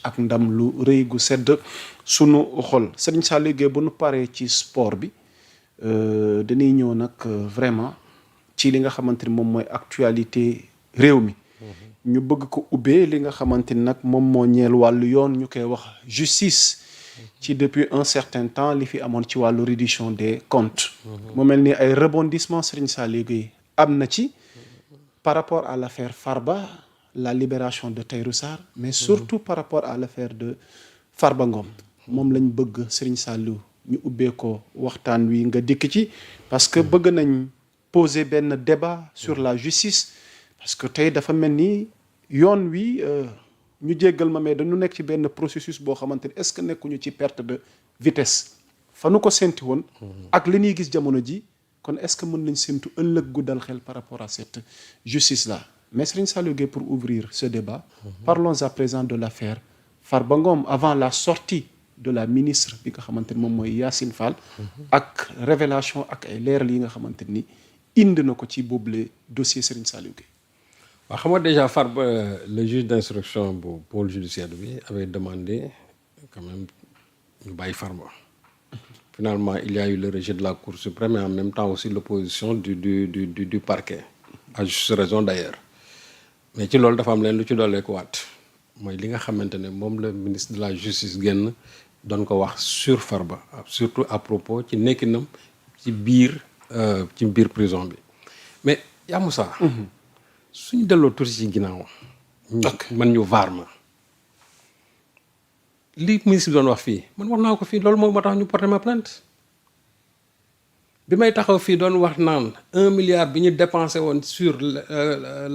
ak ndam lu rëy gu sedd sunu xol Serigne Saliou Gueye bu nu paree ci sport bi dañuy ñëw nag vraiment ci li nga xamante ni moom mooy actualité réew mi ñu bëgg ko ubbee li nga xamante ni nag moom moo ñeel wàllu yoon ñu koy wax justice ci depuis un certain temps li fi amoon ci wàllu reddition des comptes mu mel ni ay rebondissement Serigne Saliou Gueye am na ci par rapport à l'affaire Farba la libération de Tahirou Sarr mais surtout par rapport à l'affaire de Farba Ngom moom lañ bëgg Serigne Saliou ñu ubbee ko waxtaan wi nga dikk ci parce que bëgg nañ poser benn débat sur la justice parce que tey dafa mel ni yoon wi ñu jéggal ma mais dañu nekk ci benn processus boo xamante ni est-ce que nekkuñu ci perte de vitesse fa nu ko sénti woon ak li ñuy gis jamono ji kon est-ce que mën nañ séntu ëllëg gu dal xel par rapport à cette justice là mais Serigne Saliou Gueye pour ouvrir ce débat parlons à présent de l'affaire Farba Ngom avant la sortie de la ministre bi nga xamante ni moom mooy Yacine Fall ak révélation ak ay leeral yi nga xamante ni indi na ko ci boobule dossier Serigne Saliou Gueye. waaw xam nga déjà Farba le juge d'instruction bu pôle judiciaire bi avait demandé quand même ñu bàyyi Farba. Finalement il y a eu le rejet de la Cour suprême et en même temps aussi l'opposition du parquet à juste raison d'ailleurs mais ci loolu dafa am leen lu ci doolee ko waat mooy li nga xamante ne moom la ministre de la justice génn doon ko wax sur Farba surtout à propos ci nekkinam ci biir prison bi mais yaa Moussa suñu delloo tuuti ci ginnaaw man ñu vaar ma li ministre bi doon wax fii man wax naa ko fii loolu moo tax ñu porté ma plainte bi may taxaw fii doon wax naan 1 milliard bi ñu dépensé woon sur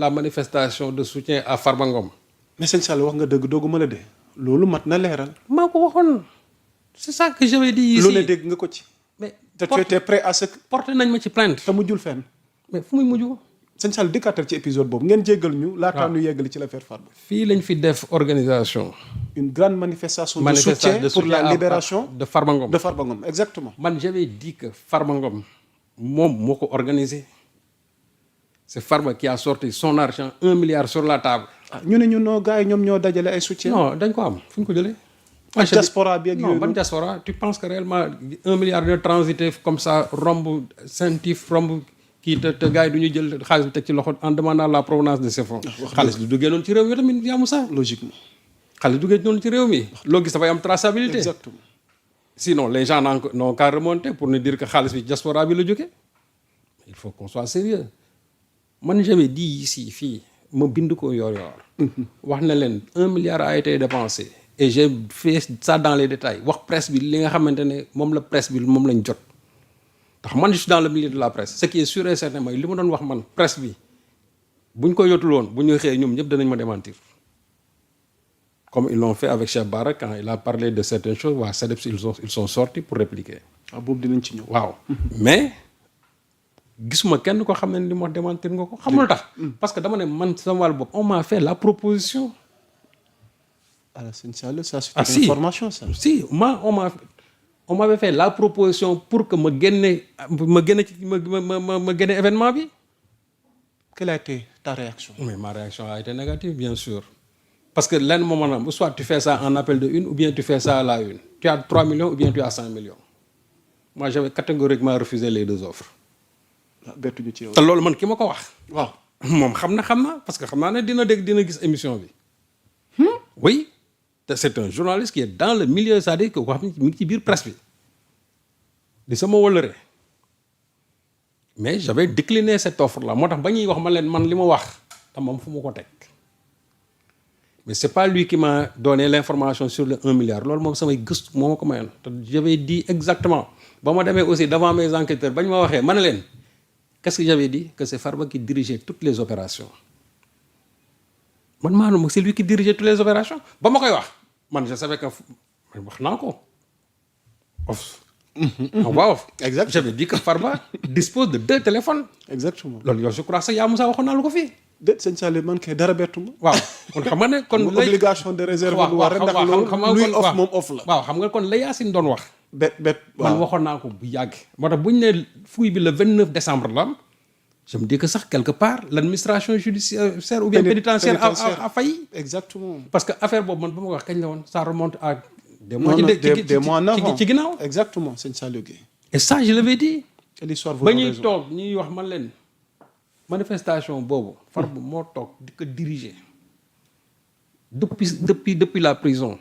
la manifestation de soutien à Farba Ngom. mais sëñ Sall wax nga dëgg doogu ma la de loolu mat na leeral. maa ko waxoon c'est ça que j'avais dit ici. lu ne dégg nga ko ci. mais te tu étais prêt à ce que. porté nañ ma ci plainte. te mujjul fenn. mais fu muy mujj. sëñ Sall dikkaatal ci épisode boobu ngeen jéggal ñu. laataa ñu yeggali ci l'affaire Farba. fii lañ fi def organisation. une grande manifestation de soutien pour la libération de Farba Ngom. de Farba Ngom exactement. man j'avais dit que Farba Ngom moom moo ko organisé c'est Farba qui a sorti son argent 1 milliard sur la table. ñu ne ñu noo gars yi ñoom ñoo dajale ay soutien. non dañ ko am fu ñu ko jëlee. ak diaspora bi ak yooyu. non ban diaspora tu penses que réellement 1 milliard de transité comme ça romb Sentif romb kii te gars yi du ñu jël xaalis bi teg ci loxo en demandant la provenance de ces fonds. xaalis bi duggee noonu ci réew mi tamit yaa Moussa. logiquement. xaalis duggee noonu ci réew mi. loo gis dafay am traçabilité. exactement. Sinon les gens n'ont qu'à remonter pour nous dire que xaalis bi diaspora bi la jógee. il faut qu'on soit sérieux man j'avais dit ici fii ma bind ko yor wax na leen 1 milliard a été dépensé et j'ai fait ça dans les détails wax presse bi li nga xamante ne moom la presse bi moom lañ jot ndax man je suis dans le milieu de la presse ce qui est sûr et certain mooy li ma doon wax man presse bi buñ ko yotul woon bu ñu xëyee ñoom ñëpp danañ ma démentir comme ils l'ont fait avec Cheikh Bara quand il a parlé de certaines choses waa SEDEPS ils sont sortis pour répliquer. boobu dinañ ci ñëw. waaw mais gisuma kenn ko xam ne li ma démentir nga ko xamul tax. parce que dama ne man sama wàll bopp on m'a fait la proposition. alors c'est ça c'est une information ça. si on m'avait fait la proposition pour que ma génne événement bi. quelle a été ta réaction. mais ma réaction a été négative bien sûr. parce que lenn moo maanaam soit tu fais ça en appel de une ou bien tu fais ça à la une. tu as 3 millions ou bien tu as 5 millions. moi j'avais catégoriquement refusé les deux offres. bettuñu ci yow. te loolu man ki ma ko wax. waaw moom xam na parce que xam naa ne dina gis émission bi. oui te c'est un journaliste qui est dans le milieu c'est-à-dire que wax mi ngi ci biir presse bi di sama wëllëre mais j'avais décliné cette offre là moo tax ba ñuy wax ma leen man li ma wax te moom fu ma ko teg mais c'est pas lui qui m'a donné l'information sur le 1 milliard loolu moom samay gëstu moo ma ko mayoon te j'avais dit exactement ba ma demee aussi devant mes enquêteurs ba ñu ma waxee ma ne leen qu'est-ce que j'avais dit que c'est Farba qui dirigeait toutes les opérations man maanaam c'est lui qui dirigeait toutes les opérations ba ma koy wax man je savais que wax naa ko waaw exactement j'avais dit que Farba dispose de 2 téléphones. exactement loolu yow je crois ça yaa Moussa waxoon naa la ko fii. déet sëñ Saliou man kay dara bettu ma. waaw kon xam nga ne kon. obligation de réserve. waaw rek ndax loolu luy off moom off la. waaw xam nga kon la Yacine doon wax. bet waaw man waxoon naa ko bu yàgg. moo tax bu ñu nee fuuy bi le 29 décembre la je me dis que sax quelque part l'administration judiciaire ou bien pénitentiaire a failli. Exactement. Parce que affaire boobu man ba ma ko wax kañ la woon ça remonte à des mois en avant ci ginnaaw. exactement sëñ Saliou Guèye. Et ça je l'avais dit. te l'histoire vous ba donne ñuy raison. toog ñuy wax man leen manifestation boobu. Farba moo toog di ko diriger depuis la prison.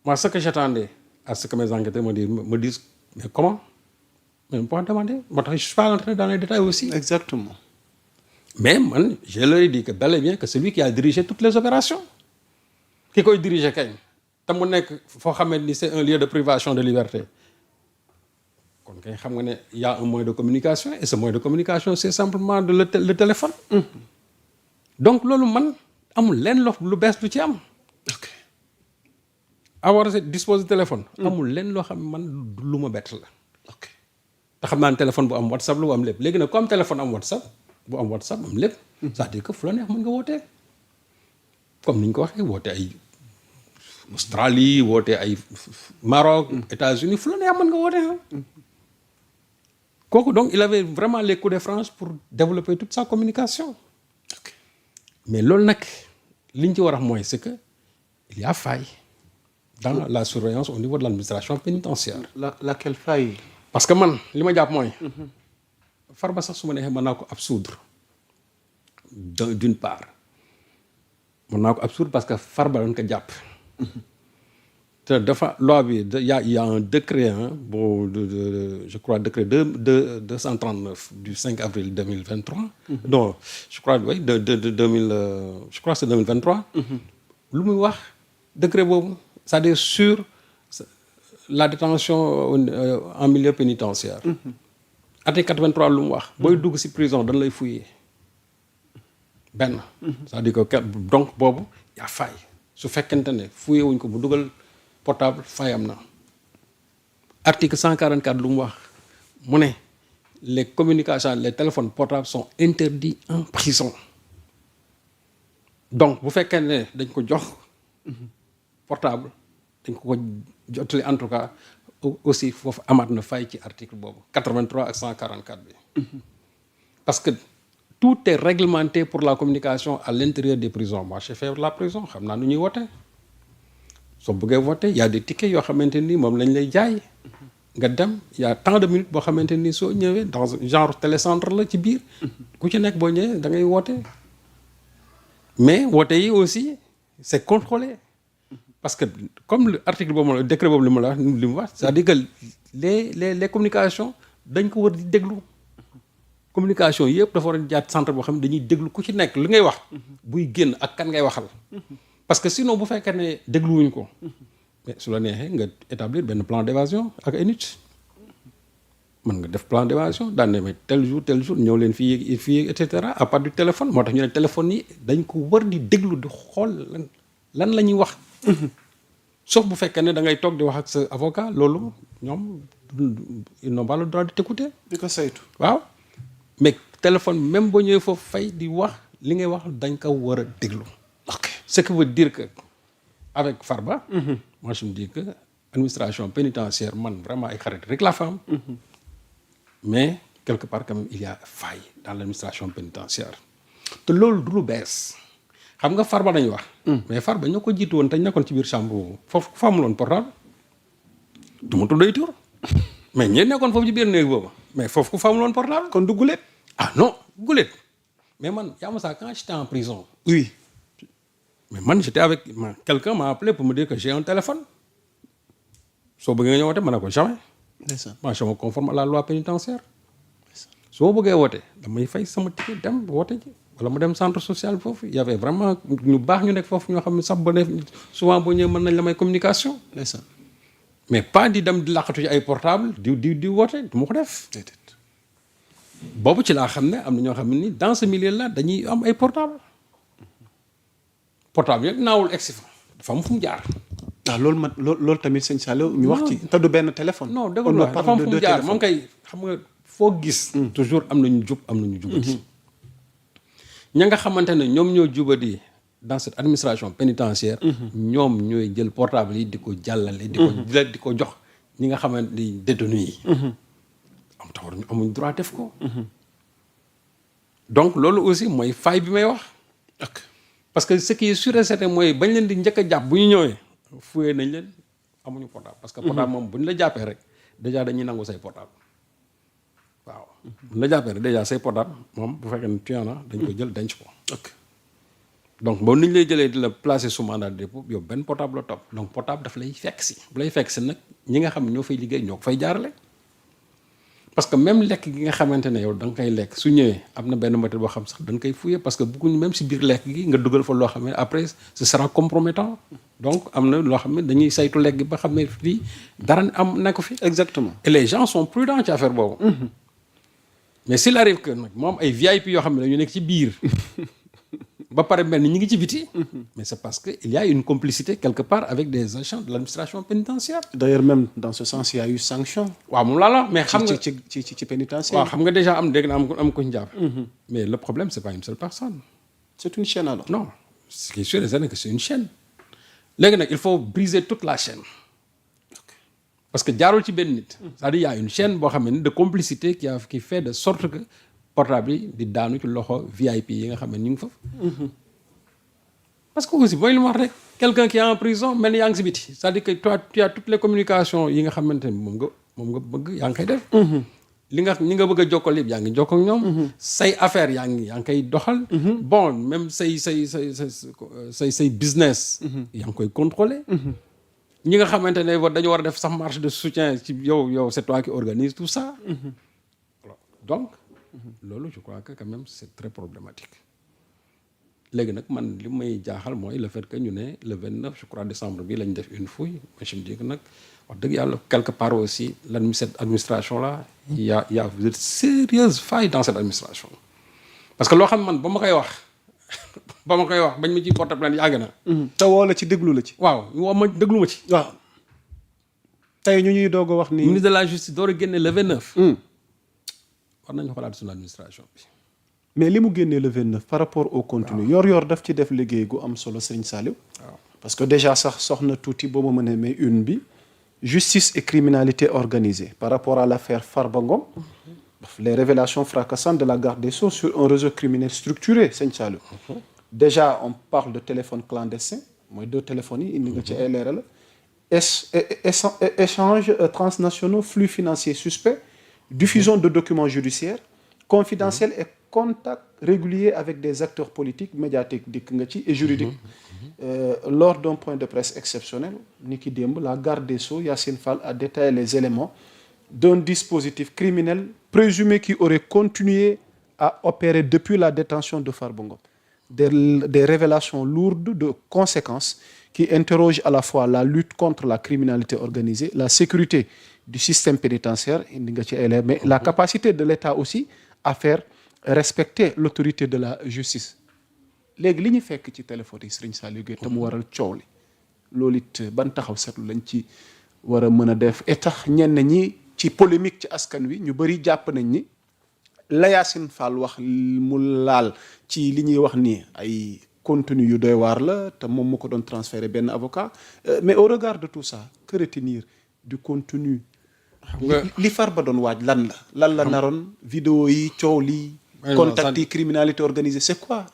Moi ce que j'attendais à ce que mes enquêteurs me disent mais comment. Mais on peut demander. Moi, je ne suis pas entré dans les détails aussi. Exactement. Mais man, je leur ai dit que bel et bien que c'est lui qui a dirigé toutes les opérations. Qui a dirigé quand c'est un lieu de privation de liberté. Il y a un moyen de communication et ce moyen de communication, c'est simplement le téléphone. Donc, lolu man, amul len lu bess du ci am. Ok. Avoir disposer téléphone, amul len lo xam man luma bett la. Ok. te xam naa ne téléphone bu am WhatsApp la bu am lépp léegi nag comme téléphone am WhatsApp bu am WhatsApp am lépp. c'est-à-dire que fu la neex mën nga wootee. comme ni ñu ko waxee woote ay Australie woote ay Maroc. États-Unis fu la neex mën nga wootee kooku donc il avait vraiment les coups de France pour développer toute sa communication. Ok. mais loolu nag li ñu ci war a wax mooy c'est que il y a faille dans la surveillance au niveau de l'administration pénitentiaire. laquelle faille. parce que man li ma jàpp mooy. Farba sax su ma neexee mën naa ko absoudre d'une part mën naa ko absoudre parce que Farba dañ ko jàpp. te dafa loi bi y a un décret bon je crois décret 239 du 5 avril 2023. non je crois oui de 2000 je crois c'est 2023. lu muy wax décret boobu c'est-à-dire sur la détention en milieu pénitentiaire. article 83 lu mu wax. booy dugg ci prison dañ lay fouiller benn. c'est-à-dire que donc boobu y a faille su fekkente ne fouiller wuñ ko bu dugal portable faille am na. article 144 lu mu wax mu ne les communications les téléphones portables sont interdits en prison. donc bu fekkee ne dañ ko jox portable dañ ko jotali en tout cas aussi foofu amaat na fay ci article boobu 83 ak 144 bi. parce que tout est réglementé pour la communication à l'intérieur des prisons moi j'ai fait la prison xam naa nu ñuy wote soo bëggee voter y a des tickets yoo xamante ni moom lañ lay jaay nga dem y a tant de minutes boo xamante ni soo ñëwee dans genre télécentre la ci biir ku ci nekk boo ñëwee da ngay woote mais woote yi aussi c'est contrôlé parce que comme l'article boobu le décret boobu li mu wax c'est-à-dire que les communications dañ ko war di déglu communication yëpp dafa war a jaar centre boo xam ne dañuy déglu ku ci nekk li ngay wax buy génn ak kan ngay waxal parce que sinon bu fekkee ne dégluwuñ ko mais su la neexee nga établir benn plan d'évasion ak ay nit mën nga def plan d'évasion daan ne mais tel jour ñëw leen fii et cetera à part du téléphone moo tax ñu ne téléphone yi dañ ko war di déglu di xool lan la ñuy wax sauf bu fekkee ne da ngay toog di wax ak sa avocat loolu ñoom ils n'ont pas le droit de t'écouter di ko saytu. waaw mais téléphone même boo ñëwee foofu fay di wax li ngay wax dañ ko war a déglu. ok ce qui veut dire que avec Farba. moi je me dis que administration pénitentiaire man vraiment ay xarit rek la femme. mais quelque part quand même il y a faille dans l'administration pénitentiaire te loolu du lu bees xam nga Farba dañuy wax. mais Farba ñoo ko jiitu woon te ñu nekkoon ci biir chambre boobu foofu ku fa amuloon portable du ma tudd ay tur mais ñi nekkoon foofu ci biir néeg boobu mais foofu ku fa amuloon portable. kon du gulet. ah non gulet mais man yaa ma saa quand j'étais en prison. oui. mais man j'étais avec quelqu'un m'a appelé pour me dire que j'ai un téléphone soo bëggee nga ñëw woote ma ne ko jamais. ndeysaan. moi je me conforme à la loi pénitentiaire soo bëggee woote damay fay sama ticket dem woote ji wala mu dem centre social foofu y avait vraiment ñu baax ñu nekk foofu ñoo xam ne sax ba ne souvent boo ñëwee mën nañ la may communication. ndeysaan. mais pas di dem di laqatu ci ay portable di woote du ma ko def. déedéet. boobu ci laa xam ne am na ñoo xam ne ni dans ce milieu là dañuy am ay portable yëpp naawul egsi fa dafa am fu mu jaar. waaw loolu tamit sëñ Saliou ñu wax ci. te du benn téléphone. non dëgg la dafa am fu mu jaar moom kay xam nga foo gis. toujours am na ñu jub am na ñu jubadi. ña nga xamante ne ñoom ñoo jubadi dans cette administration pénitentiaire. ñoom ñooy jël portable yi di ko jàllale. di ko jox ñi nga xamante ni détenus yi. am taxaw ñu amuñ droit def ko. donc loolu aussi mooy faille bi may wax. ok parce que ce qui est sûr et certain mooy bañ leen di njëkk a jàpp bu ñu ñëwee fuyee nañ leen amuñu portable. parce que portable moom bu ñu la jàppee rek déjà dañuy nangu say portable waaw. bu ñu la jàppee rek déjà say portable moom bu fekkee ne tu en as dañ ko jël denc ko. ok donc boobu ni ñu lay jëlee di la placer sous mandat de dépôt yow benn portable la topp donc portable daf lay fekk si bu lay fekk si nag ñi nga xam ne ñoo fay liggéey ñoo ko fay jaarale. parce que même lekk gi nga xamante ne yow da nga koy lekk su ñëwee am na benn moteur boo xam sax dañ koy fouiller parce que bëgguñu même si biir lekk gi nga dugal fa loo xam ne après ce sera compromettant donc am na loo xam ne dañuy saytu lekk gi ba xam ne fii dara am nekk fi. exactement et les gens sont prudents ci affaire boobu. mais s'il arrive que nag moom ay VIP yoo xam ne dañu nekk ci biir ba pare mel ni ñu ngi ci biti. mais c'est parce que il y a une complicité quelque part avec des agents de l'administration pénitentiaire. d'ailleurs même dans ce sens il y a eu sanction. waaw moom laa la mais xam nga ci pénitentiaire. waaw xam nga déjà am dégg na am ko ñu jàpp. mais le problème c'est pas une seule personne. c'est une chaîne alors. non ce qui est sûr et certain que c'est une chaîne. léegi nag il faut briser toute la chaîne. parce que jaarul ci benn nit. c'est-à-dire il y a une chaîne boo xam ne de complicité qui fait de sorte que portable yi di daanu ci loxo VIP yi nga xam ne ñu ngi fa. parce que aussi booy li ma wax rek quelqu'un qui est en prison mel ni yaa ngi si biti c'est-à-dire que toi tu as toutes les communications yi nga xamante ne moom nga bëgg yaa ngi koy def. ñi nga bëgg a jokkal yëpp yaa ngi jokkoo ak ñoom. say affaire yaa ngi koy doxal. bon même say business. yaa ngi koy contrôler. ñi nga xamante ne dañu war a def sax marche de soutien ci yow c'est toi qui organise tout ça. donc loolu je crois que quand même c'est très problématique. léegi nag man li may jaaxal mooy le fait que ñu ne le 29 je crois décembre bi lañ def une fouille je me dis que nag wax dëgg yàlla quelque part aussi cette administration là il y a de sérieuses failles dans cette administration. parce que loo xam man ba ma koy wax bañ ma ciy porter plainte yàgg na. te woo la ci déglu la ci. waaw woo ma déglu ma ci. waaw tey ñu ñuy doog a wax ni. ministre de la justice door a génne le 29. war nañu xoolaat suñu administration bi. mais li mu génnee le 29 par rapport au contenu. yor daf ci def liggéey gu am solo Serigne Saliou. parce que déjà sax soxna tuuti boo ma mënee mais une bi justice et criminalité organisée par rapport à l'affaire Farba Ngom. les révélations fracassantes de la garde des Sceaux sur un réseau criminel structuré Serigne Saliou. déjà on parle de téléphone clandestin mooy 2 téléphones yi indi nga ci ay leeral échange transnationaux flux financiers suspects diffusion de documents judiciaires confidentiels et contact régulier avec des acteurs politiques médiatiques dikk nga ci et juridiques. Lors d'un point de presse exceptionnel ni ki démb la garde des Sceaux Yassine Fall a détaillé les éléments d'un dispositif criminel présumé qui aurait continué à opérer depuis la détention de Farba Ngom. Des révélations lourdes de conséquences qui interrogent à la fois la lutte contre la criminalité organisée, la sécurité du système pénitentiaire, mais la capacité de l'État aussi à faire respecter l'autorité de la justice. léegi li ñu fekk ci téléphone yi Serigne Saliou Gueye te mu waral coow li loolu it ban taxaw seetlu lañ ci war a mën a def et tax ñenn ñi ci polémique ci askan wi ñu bëri jàpp nañ ni la Yassine Fall wax mu laal ci li ñuy wax ni ay contenu yu doy waar la te moom mu ko doon transféré benn avocat mais au regard de tout ça que retenir du contenu li Farba doon waaj lan la naroon vidéo yi coow li contact yi criminalité organisée c'est quoi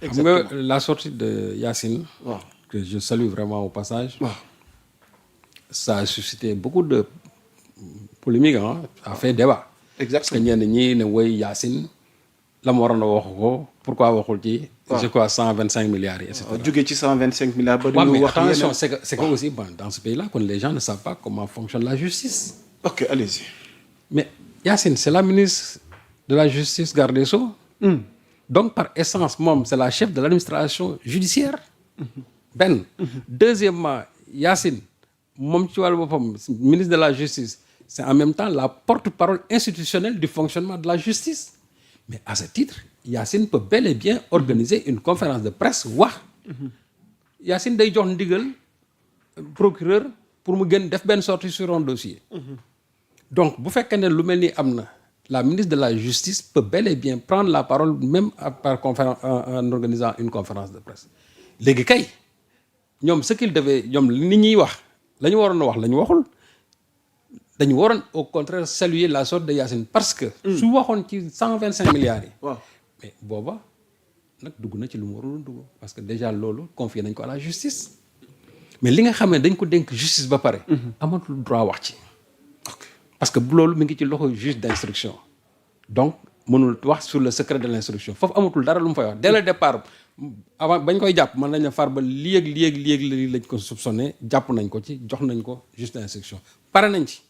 exactement xam nga la sortie de Yassine que je salue vraiment au passage ça a suscité beaucoup de polémiques ça a fait débat parce que ñenn ñi ne woy Yassine la mu waroon a waxu ko pourquoi waxul ci je crois 125 milliards yi et cetera jóge ci 125 milliards ba dañu wax attention c'est que aussi dans ce pays là quand les gens ne savent pas comment fonctionne la justice. Ok, allez-y. Mais Yassine, c'est la ministre de la Justice, garde des Sceaux. Donc, par essence, moom, c'est la chef de l'administration judiciaire. Deuxièmement, Yassine, moom ci wàllu boppam, ministre de la Justice, c'est en même temps la porte-parole institutionnelle du fonctionnement de la justice. Mais à ce titre, Yassine peut bel et bien organiser une conférence de presse wax. Yassine day jox ndigal procureur pour mu gën def benn sortie sur un dossier. Donc bu fekkee ne lu mel ni am na la ministre de la justice peut bel et bien prendre la parole même par conférence en organisant une conférence de presse léegi kay ñoom ce qu'il devait ñoom li ñuy wax la ñu waroon a wax la ñu waxul dañu waroon au contraire saluer la sorte de Yassine parce que su waxoon ci 125 milliards yi mais booba nag dugg na ci lu mu waroon dugg parce que déjà loolu confié nañ ko à la justice mais li nga xam ne dañ ko dénk justice ba pare. amatul droit wax ci. parce que loolu mi ngi ci loxo juge d'instruction donc mënul wax sur le secret de l'instruction foofu amatul dara lu mu fay wax dès le départ avant bañ koy jàpp mën nañ ne Farba lii ak lii lañ ko soupçonné jàpp nañ ko ci jox nañ ko juge d'instruction pare nañ ci.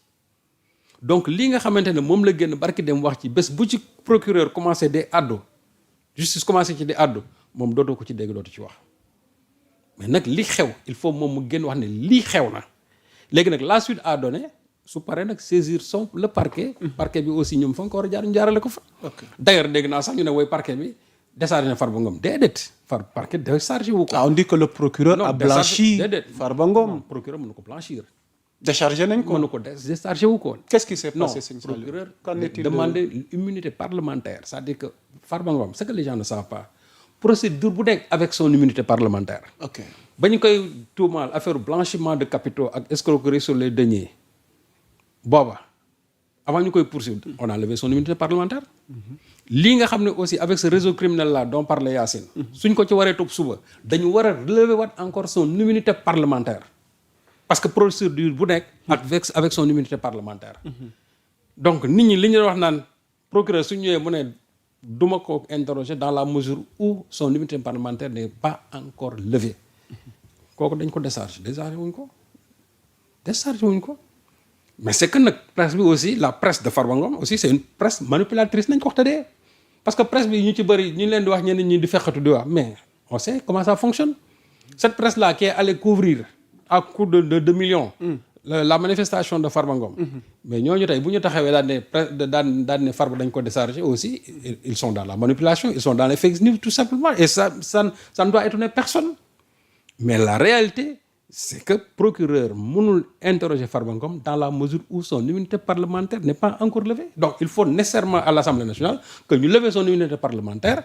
donc lii nga xamante ne moom la génn barki dem wax ci bés bu ci procureur commencé di àddu justice commencé ci di àddu moom dootoo ko ci dégg dootu ci wax mais nag li xew il faut moom mu génn wax ne lii xew na léegi nag la suite à donner su paree nag saisir son le parquet. parquet bi aussi ñoom fa nga ko war a jaar ñu jaarale ko fa. d'ailleurs dégg naa sax ñu ne woy parquet bi déchargé na Farba Ngom déedéet parquet déchargé wu ko. on dit que le procureur a blanchi Farba Ngom. non procureur mënu ko blanchir. déchargé nañ ko mënu ko déchargé wu ko. qu'est-ce qui s'est passé non procureur demandé immunité parlementaire c'est-à-dire que Farba Ngom ce que les gens ne savent pas procédure bu nekk avec son immunité parlementaire. ok ba ñu koy tuumaal affaire blanchiment de capitaux ak escroquerie sur les deniers booba avant ñu koy poursuivre on a levé son immunité parlementaire. lii nga xam ne aussi avec ce réseau criminel là dont parlait Yacine. suñ ko ci waree topp suba dañu war a relever waat encore son immunité parlementaire. parce que procédure bu nekk avec son immunité parlementaire. donc nit ñi li ñu wax naan procureur su ñëwee mu ne duma ko interroger dans la mesure où son immunité parlementaire n'est pas encore levée kooku dañ ko déchargé wuñ ko mais c'est que nag presse bi aussi la presse de Farba Ngom aussi c'est une presse manipulatrice nañ ko wax tëddee parce que presse bi ñu ci bëri ñu leen di wax ñenn ñi di fekkatu di wax mais on sait comment ça fonctionne cette presse là qui est allée couvrir à coût de millions la manifestation de Farba Ngom mais ñooñu tey bu ñu taxawee daan ne Farba dañ ko décharger aussi ils sont dans la manipulation ils sont dans les fake news tout simplement et ça ne doit étonner personne mais la réalité c'est que procureur mënul interroger Farba Ngom dans la mesure où son immunité parlementaire n'est pas encore levée donc il faut nécessairement à l'Assemblée nationale que ñu lever son immunité parlementaire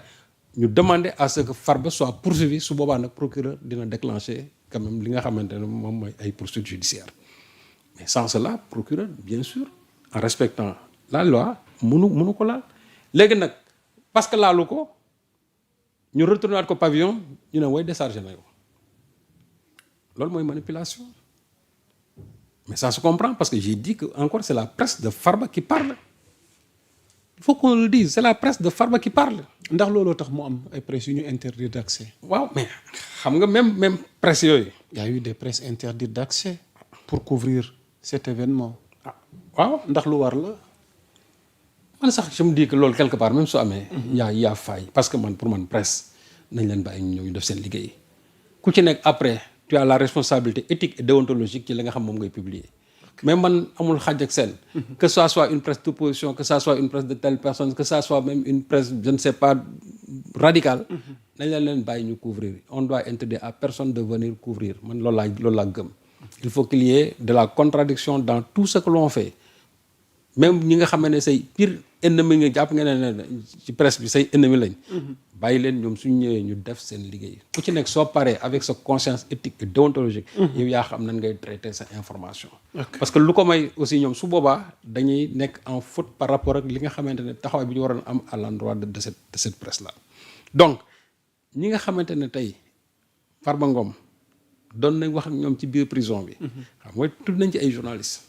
ñu demander à ce que Farba soit poursuivi su boobaa nag procureur dina déclencher quand même li nga xamante ne moom mooy ay poursuites judiciaires mais sans cela procureur bien sûr en respectant la loi mënu ko laal léegi nag parce que laalu ko ñu retourné waat ko pavillon ñu ne way déchargé na yow loolu mooy manipulation mais ça se comprend parce que j'ai dit que encore c'est la presse de Farba qui parle il faut qu'on le dise c'est la presse de Farba qui parle. ndax looloo tax mu am ay presse yu ñu interdit d'accès. waaw mais xam nga même presse yooyu. y a eu des presses interdites d'accès pour couvrir cet événement. waaw ndax lu war la. man sax je me dis que loolu quelque part même su amee. y a faille parce que pour man presse nañ leen bàyyi ñu ñëw ñu def seen liggéey ku ci nekk après tu as la responsabilité éthique et déontologique ci li nga xam moom ngay publier. mais man amul xàjj ak seen. que ça soit une presse d'opposition que ça soit une presse de telle personne que ça soit même une presse je ne sais pas radicale. nañ leen bàyyi ñu couvrir on doit interdire à personne de venir couvrir man loolu laa gëm. il faut qu'il y ait de la contradiction dans tout ce que l'on fait même ñi nga xam ne say pire ennemi nga jàpp nga ne ci presse bi say ennemi lañ. bàyyi leen ñoom suñ ñëwee ñu def seen liggéey ku ci nekk soo paree avec sa conscience éthique et déontologique. yow yaa xam nan ngay traiter sa information. parce que lu ko may aussi ñoom su boobaa dañuy nekk en faute par rapport ak li nga xamante ne taxawaay bi ñu waroon am à l'endroit de cette presse là. donc ñi nga xamante ne tey Farba Ngom doon nañ wax ak ñoom ci biir prison bi. xam nga tudd nañ ci ay journalistes.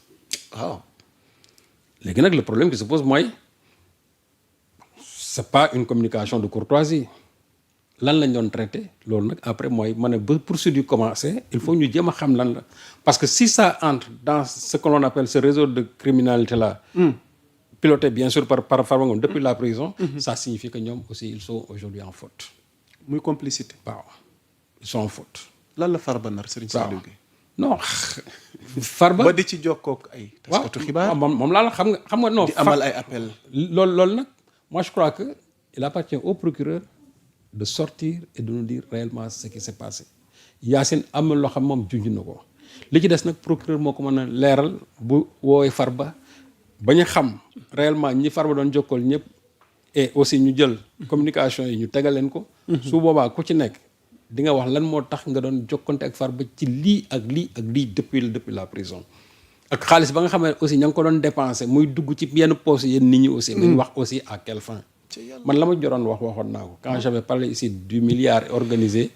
waaw léegi nag le problème qui se pose mooy. c'est pas une communication de courtoisie lan lañ doon traité loolu nag après mooy ma ne ba procédure commencé il faut ñu jéem a xam lan la parce que si ça entre dans ce que l'on appelle ce réseau de criminalité là piloté bien sûr par Farba Ngom depuis la prison ça signifie que ñoom aussi ils sont aujourd'hui en faute muy complicité. waaw ils sont en faute. lan la Farba nar Serigne Saliou Gueye. non Farba ba di ci jokkook ay. taskatu xibaar moom laa la xam nga non. di amal ay appel. loolu nag. moi je crois que il appartient au procureur de sortir et de nous dire réellement ce qui s'est passé Yacine am na loo xam moom junj na ko li ci des nag procureur moo ko mën a leeral bu woowee Farba ba ñu xam réellement ñi Farba doon jokkool ñëpp et aussi ñu jël communication yi ñu tegal leen ko. su boobaa ku ci nekk di nga wax lan moo tax nga doon jokkonte ak Farba ci lii ak lii depuis la prison. ak xaalis ba nga xam ne aussi ña ngi ko doon dépensé muy dugg ci yenn poches yenn nit ñi aussi. nañ wax aussi à quelle fin. man la ma joroon waxoon naa ko quand j'avais parlé ici du milliard organisé.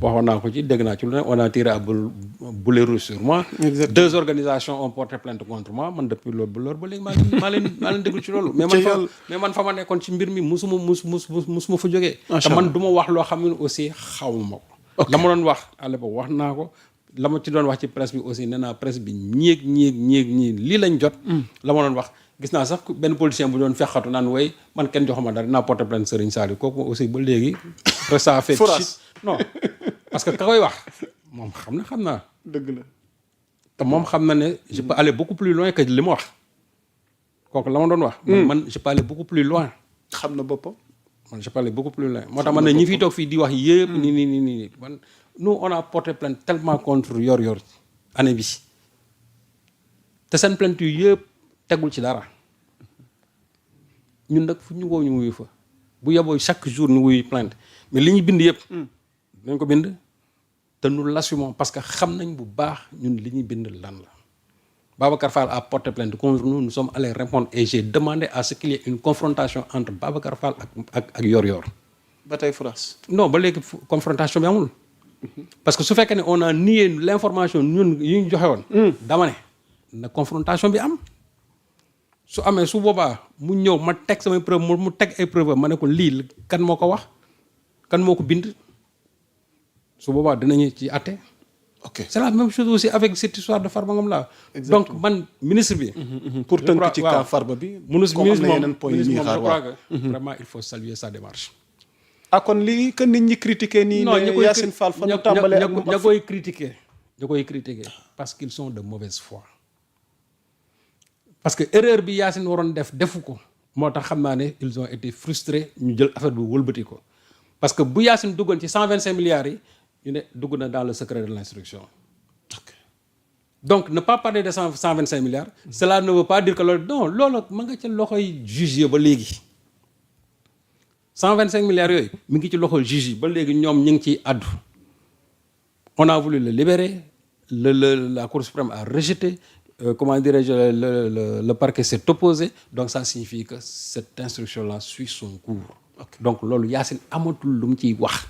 waxoon naa ko ci dégg naa ci lu ne on a tiré à boulet rouge sur moi. Exactement. 2 organisations ont porté plainte contre moi man depuis loolu ba léegi maa leen déglu ci loolu. mais man fa ma nekkoon ci mbir mi musuma fa jógee. te man du ma wax loo xam ne aussi xawma ko. la ma doon wax à l'époque wax naa ko. la ma ci doon wax ci presse bi aussi nee naa presse bi ñii lii lañ jot. la ma doon wax gis naa sax benn politicien bu doon fexatu naan way man kenn joxuma dara dinaa porter plainte Serigne Saliou kooku aussi ba léegi. après ça fait shit non parce que ka koy wax moom xam naa. dëgg la. te moom xam na ne je peux aller beaucoup plus loin que li ma wax kooku la ma doon wax. man je peux aller beaucoup plus loin. xam na boppam. man je peux aller beaucoup plus loin moo tax man ne ñi fiy toog fii di wax yëpp. nii man. nous on a porté plainte tellement contre yor année bi te seen plainte yu yëpp tegul ci dara ñun nag fu ñu woo ñu wuyu fa bu yeboo chaque jour ñu wuyu plainte mais li ñu bind yëpp dañ ko bind te nous l'assumons parce que xam nañ bu baax ñun li ñuy bind lan la. Babacar Fall a porté plainte contre nous sommes allés répondre et j'ai demandé à ce qu'il y ait une confrontation entre Babacar Fall ak yor ba tey France. non ba léegi confrontation bi amul. parce que su fekkee ne on a nié l'information ñun yi ñu joxe woon. dama ne na confrontation bi am. su amee su boobaa mu ñëw ma teg samay preuve mu teg ay preuve ma ne ko lii kan moo ko wax kan moo ko bind su boobaa dinañu ci àtte. ok c'est la même chose aussi avec cette histoire de Farba Ngom là. donc man ministre bi. pour tënk ci cas Farba bi. ministre moom je crois que vraiment il faut saluer sa démarche. ah kon lii que nit ñi critiqué nii. non ne Yacine Fall fa ñu tàmbalee ak ña koy critiquer parce qu'ils sont de mauvaise foi. parce que erreur bi Yacine waroon defu ko moo tax xam naa ne ils ont été frustrés ñu jël affaire bi wëlbati ko parce que bu Yacine duggoon ci 125 milliards yi ñu ne dugg na dans le secret de l'instruction. ok donc ne pas parler de 125 milliards. cela ne veut pas dire que loolu ma nga ca loxoy juge ba léegi. 125 milliards yooyu mi ngi ci loxol juge yi ba léegi ñoom ñu ngi ciy addu on a voulu le libérer la Cour suprême a rejeté comment dirais-je le parquet s'est opposé donc ça signifie que cette instruction là suit son cours. Okay. donc loolu Yacine amatul lu mu ciy wax.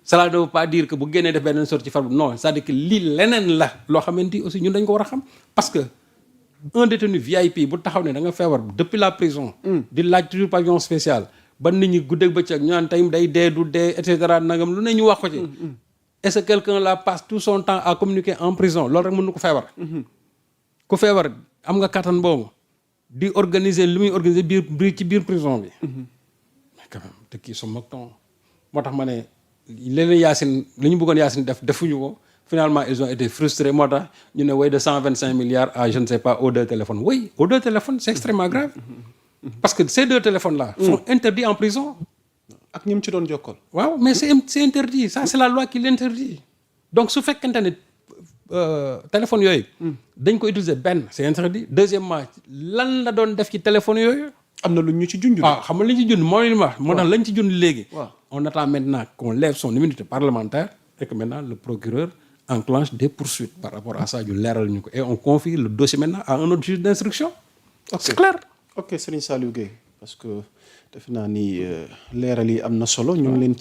cela ne veut pas dire que bu génnee def beneen sorte ci Farba non c'est-à-dire que lii leneen la loo xamante ni aussi ñun dañ ko war a xam parce que un détenu VIP bu taxaw ne da nga feebar depuis la prison. di laaj toujours pavillon spécial. ba nit ñi guddeeg bëccëg ñu naan tey day dee du dee et cetera nangam lu ne ñu wax ko ci. est-ce que quelqu'un là passe tout son temps à communiquer en prison loolu rek mën na ko feebar. ku feebar am nga kattan boobu di organiser lu muy organiser ci biir prison bi. mais quand même te kii su mag ton moo tax ma ne leneen Yacine li ñu bëggoon Yacine defuñu ko finalement ils ont été frustrés moo tax ñu ne way de 125 milliards à je ne sais pas aux 2 téléphones oui aux 2 téléphones c'est extrêmement grave. parce que ces 2 téléphones là. sont interdits en prison. ak ñi mu ci doon jokkoon. waaw mais c'est interdit ça c'est la loi qui l'interdit donc su fekkente ne téléphone yooyu. dañ ko utiliser benn c'est interdit deuxièmement lan la doon def ci téléphone yooyu. am na lu ñu ci junj. waaw xam nga li ñu ci junj mooy li ma wax. moo tax lañ ci junj léegi. waaw on attend maintenant qu'on lève son immunité parlementaire et que maintenant le procureur enclenche des poursuites par rapport à ça ñu leeral ñu ko et on confie le dossier maintenant à un autre juge d'instruction. ok c'est clair. ok Serigne Saliou Gueye parce que defe naa ni leeral yi am na solo ñu ngi leen ci